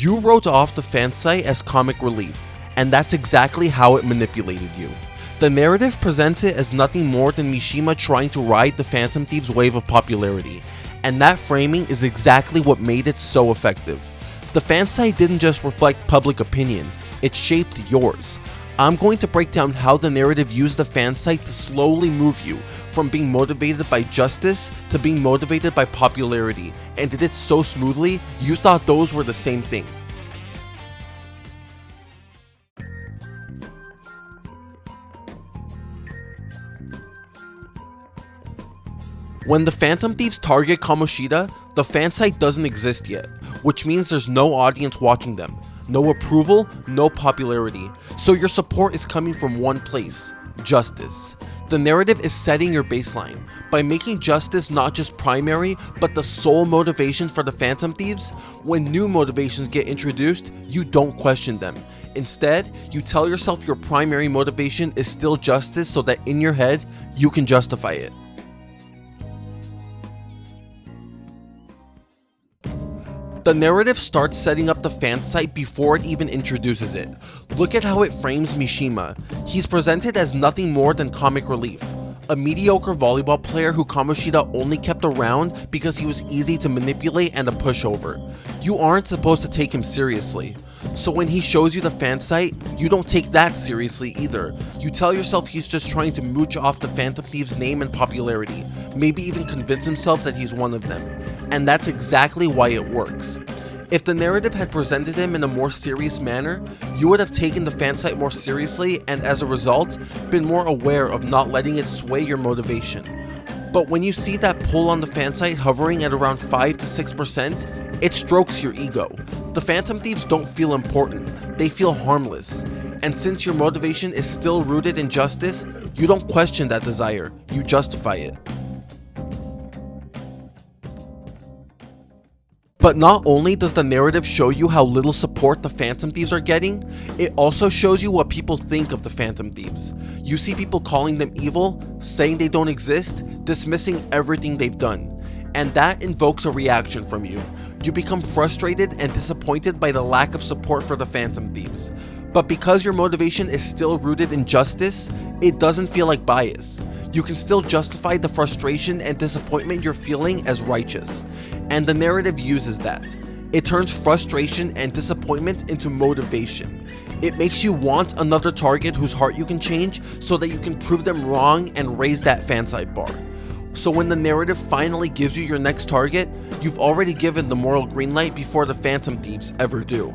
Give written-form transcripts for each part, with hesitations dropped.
You wrote off the Phansite as comic relief, and that's exactly how it manipulated you. The narrative presents it as nothing more than Mishima trying to ride the Phantom Thieves' wave of popularity, and that framing is exactly what made it so effective. The Phansite didn't just reflect public opinion, it shaped yours. I'm going to break down how the narrative used the Phansite to slowly move you from being motivated by justice to being motivated by popularity, and did it so smoothly you thought those were the same thing. When the Phantom Thieves target Kamoshida, the Phansite doesn't exist yet, which means there's no audience watching them, no approval, no popularity, so your support is coming from one place: justice. The narrative is setting your baseline. By making justice not just primary, but the sole motivation for the Phantom Thieves, when new motivations get introduced, you don't question them. Instead, you tell yourself your primary motivation is still justice so that in your head, you can justify it. The narrative starts setting up the Phansite before it even introduces it. Look at how it frames Mishima. He's presented as nothing more than comic relief. A mediocre volleyball player who Kamoshida only kept around because he was easy to manipulate and a pushover. You aren't supposed to take him seriously. So when he shows you the Phansite, you don't take that seriously either. You tell yourself he's just trying to mooch off the Phantom Thieves' name and popularity, maybe even convince himself that he's one of them. And that's exactly why it works. If the narrative had presented him in a more serious manner, you would have taken the Phansite more seriously and as a result, been more aware of not letting it sway your motivation. But when you see that pull on the Phansite hovering at around 5 to 6%, it strokes your ego. The Phantom Thieves don't feel important, they feel harmless. And since your motivation is still rooted in justice, you don't question that desire, you justify it. But not only does the narrative show you how little support the Phantom Thieves are getting, it also shows you what people think of the Phantom Thieves. You see people calling them evil, saying they don't exist, dismissing everything they've done. And that invokes a reaction from you. You become frustrated and disappointed by the lack of support for the Phantom Thieves. But because your motivation is still rooted in justice, it doesn't feel like bias. You can still justify the frustration and disappointment you're feeling as righteous. And the narrative uses that. It turns frustration and disappointment into motivation. It makes you want another target whose heart you can change so that you can prove them wrong and raise that Phansite bar. So when the narrative finally gives you your next target, you've already given the moral green light before the Phantom Thieves ever do.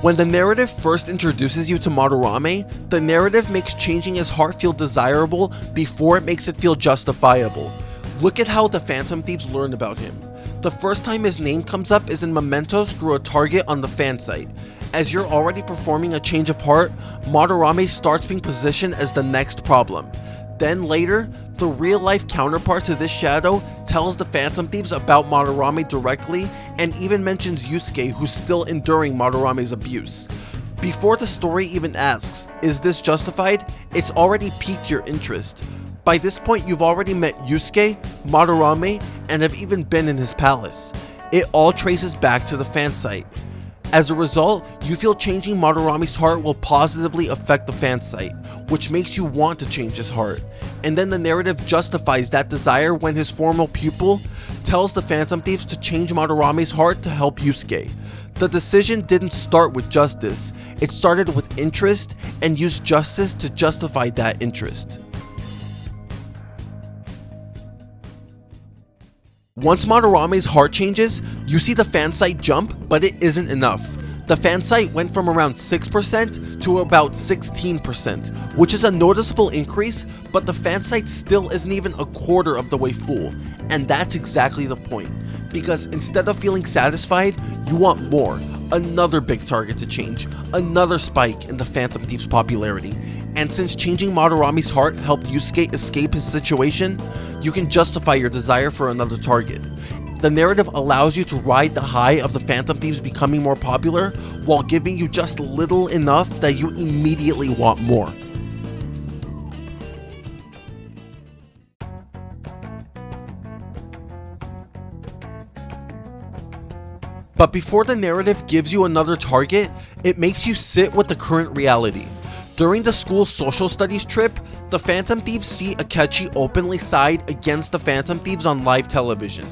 When the narrative first introduces you to Madarame, the narrative makes changing his heart feel desirable before it makes it feel justifiable. Look at how the Phantom Thieves learn about him. The first time his name comes up is in mementos through a target on the Phansite. As you're already performing a change of heart, Madarame starts being positioned as the next problem. Then later, the real-life counterpart to this shadow tells the Phantom Thieves about Madarame directly and even mentions Yusuke, who's still enduring Madarame's abuse. Before the story even asks, is this justified? It's already piqued your interest. By this point, you've already met Yusuke, Madarame, and have even been in his palace. It all traces back to the Phansite. As a result, you feel changing Madarame's heart will positively affect the Phansite, which makes you want to change his heart. And then the narrative justifies that desire when his former pupil tells the Phantom Thieves to change Madarame's heart to help Yusuke. The decision didn't start with justice, it started with interest and used justice to justify that interest. Once Madarame's heart changes, you see the Phansite jump, but it isn't enough. The Phansite went from around 6% to about 16%, which is a noticeable increase, but the Phansite still isn't even a quarter of the way full. And that's exactly the point, because instead of feeling satisfied, you want more. Another big target to change, another spike in the Phantom Thieves' popularity. And since changing Madarame's heart helped Yusuke escape his situation, you can justify your desire for another target. The narrative allows you to ride the high of the Phantom Thieves becoming more popular while giving you just little enough that you immediately want more. But before the narrative gives you another target, it makes you sit with the current reality. During the school social studies trip, the Phantom Thieves see Akechi openly side against the Phantom Thieves on live television,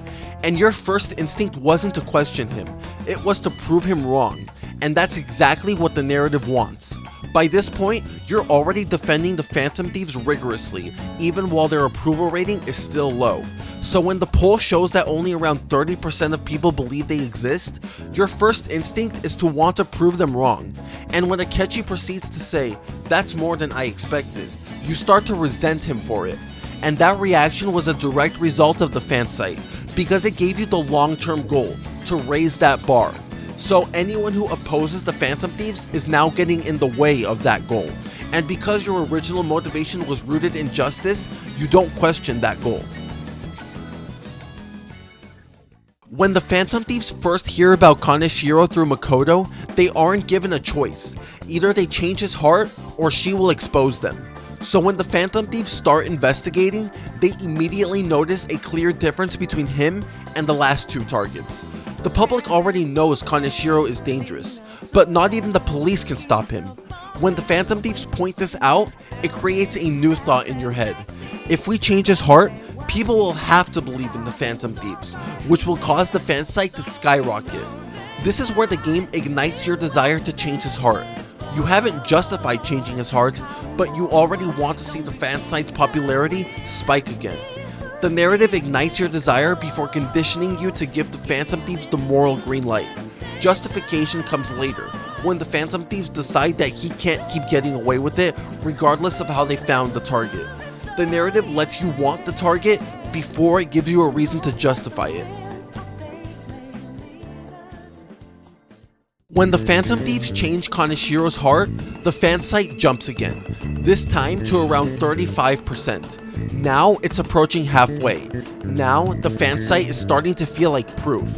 and your first instinct wasn't to question him, it was to prove him wrong, and that's exactly what the narrative wants. By this point, you're already defending the Phantom Thieves rigorously, even while their approval rating is still low. So when the poll shows that only around 30% of people believe they exist, your first instinct is to want to prove them wrong. And when Akechi proceeds to say, "That's more than I expected," you start to resent him for it. And that reaction was a direct result of the Phansite, because it gave you the long-term goal, to raise that bar. So anyone who opposes the Phantom Thieves is now getting in the way of that goal. And because your original motivation was rooted in justice, you don't question that goal. When the Phantom Thieves first hear about Kaneshiro through Makoto, they aren't given a choice. Either they change his heart, or she will expose them. So when the Phantom Thieves start investigating, they immediately notice a clear difference between him and the last two targets. The public already knows Kaneshiro is dangerous, but not even the police can stop him. When the Phantom Thieves point this out, it creates a new thought in your head. If we change his heart, people will have to believe in the Phantom Thieves, which will cause the Phansite to skyrocket. This is where the game ignites your desire to change his heart. You haven't justified changing his heart, but you already want to see the Phansite's popularity spike again. The narrative ignites your desire before conditioning you to give the Phantom Thieves the moral green light. Justification comes later, when the Phantom Thieves decide that he can't keep getting away with it regardless of how they found the target. The narrative lets you want the target before it gives you a reason to justify it. When the Phantom Thieves change Kaneshiro's heart, the Phansite jumps again, this time to around 35%. Now it's approaching halfway. Now the Phansite is starting to feel like proof.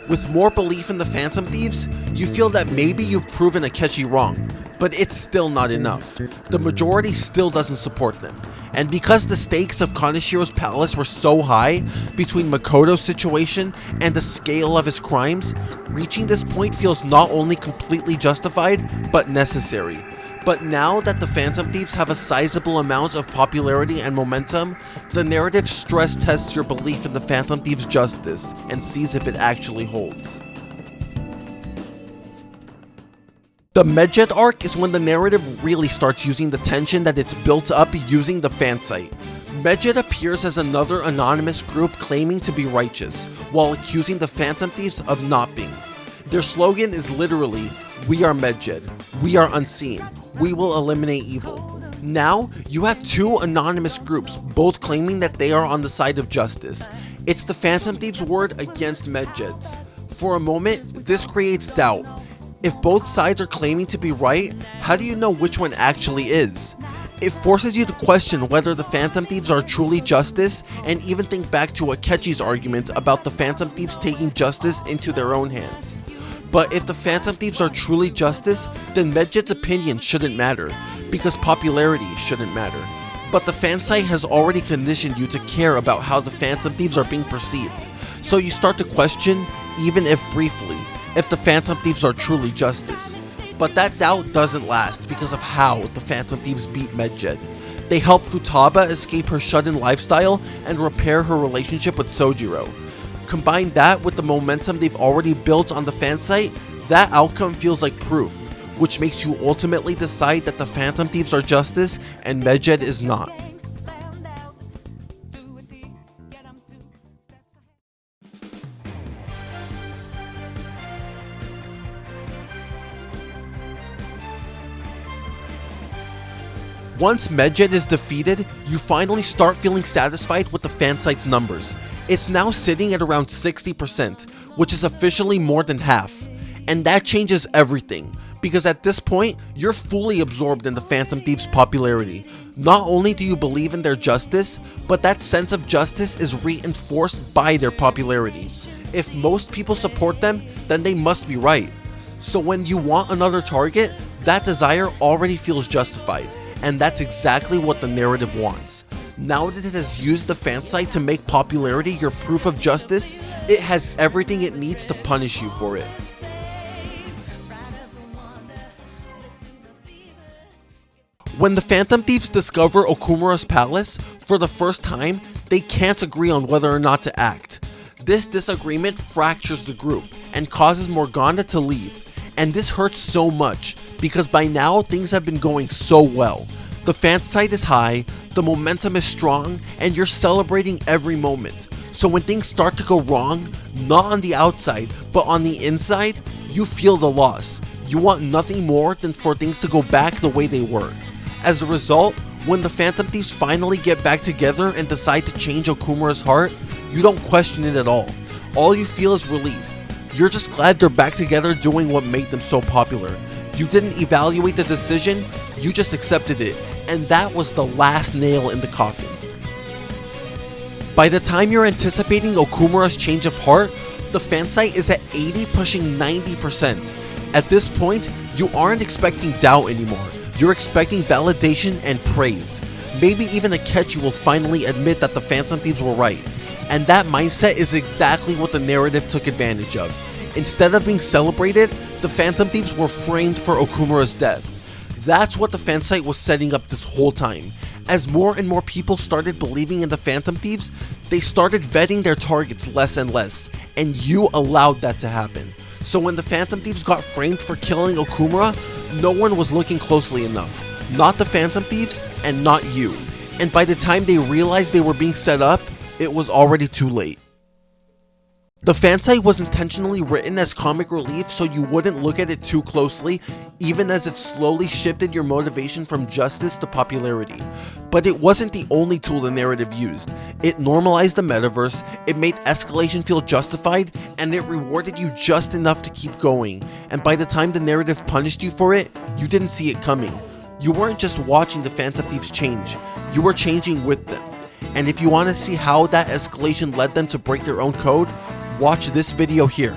With more belief in the Phantom Thieves, you feel that maybe you've proven Akechi wrong, but it's still not enough. The majority still doesn't support them. And because the stakes of Kaneshiro's palace were so high between Makoto's situation and the scale of his crimes, reaching this point feels not only completely justified, but necessary. But now that the Phantom Thieves have a sizable amount of popularity and momentum, the narrative stress tests your belief in the Phantom Thieves' justice and sees if it actually holds. The Medjed arc is when the narrative really starts using the tension that it's built up using the Phansite. Medjed appears as another anonymous group claiming to be righteous, while accusing the Phantom Thieves of not being. Their slogan is literally, "We are Medjed, we are unseen, we will eliminate evil." Now, you have two anonymous groups, both claiming that they are on the side of justice. It's the Phantom Thieves' word against Medjed's. For a moment, this creates doubt. If both sides are claiming to be right, how do you know which one actually is? It forces you to question whether the Phantom Thieves are truly justice, and even think back to Akechi's argument about the Phantom Thieves taking justice into their own hands. But if the Phantom Thieves are truly justice, then Medjed's opinion shouldn't matter, because popularity shouldn't matter. But the Phansite has already conditioned you to care about how the Phantom Thieves are being perceived, so you start to question, even if briefly, if the Phantom Thieves are truly justice. But that doubt doesn't last because of how the Phantom Thieves beat Medjed. They help Futaba escape her shut-in lifestyle and repair her relationship with Sojiro. Combine that with the momentum they've already built on the Phansite, that outcome feels like proof, which makes you ultimately decide that the Phantom Thieves are justice and Medjed is not. Once Medjed is defeated, you finally start feeling satisfied with the Phansite's numbers. It's now sitting at around 60%, which is officially more than half. And that changes everything, because at this point, you're fully absorbed in the Phantom Thieves' popularity. Not only do you believe in their justice, but that sense of justice is reinforced by their popularity. If most people support them, then they must be right. So when you want another target, that desire already feels justified, and that's exactly what the narrative wants. Now that it has used the Phansite to make popularity your proof of justice, it has everything it needs to punish you for it. When the Phantom Thieves discover Okumura's palace, for the first time, they can't agree on whether or not to act. This disagreement fractures the group and causes Morgana to leave, and this hurts so much because by now things have been going so well. The Phansite is high, the momentum is strong, and you're celebrating every moment. So when things start to go wrong, not on the outside, but on the inside, you feel the loss. You want nothing more than for things to go back the way they were. As a result, when the Phantom Thieves finally get back together and decide to change Okumura's heart, you don't question it at all. All you feel is relief. You're just glad they're back together doing what made them so popular. You didn't evaluate the decision, you just accepted it, and that was the last nail in the coffin. By the time you're anticipating Okumura's change of heart, the Phansite is at 80 pushing 90%. At this point, you aren't expecting doubt anymore. You're expecting validation and praise. Maybe even a Akechi will finally admit that the Phantom Thieves were right. And that mindset is exactly what the narrative took advantage of. Instead of being celebrated, the Phantom Thieves were framed for Okumura's death. That's what the Phansite was setting up this whole time. As more and more people started believing in the Phantom Thieves, they started vetting their targets less and less, and you allowed that to happen. So when the Phantom Thieves got framed for killing Okumura, no one was looking closely enough. Not the Phantom Thieves, and not you. And by the time they realized they were being set up, it was already too late. The Phansite was intentionally written as comic relief so you wouldn't look at it too closely, even as it slowly shifted your motivation from justice to popularity. But it wasn't the only tool the narrative used. It normalized the metaverse, it made escalation feel justified, and it rewarded you just enough to keep going. And by the time the narrative punished you for it, you didn't see it coming. You weren't just watching the Phantom Thieves change, you were changing with them. And if you want to see how that escalation led them to break their own code, watch this video here.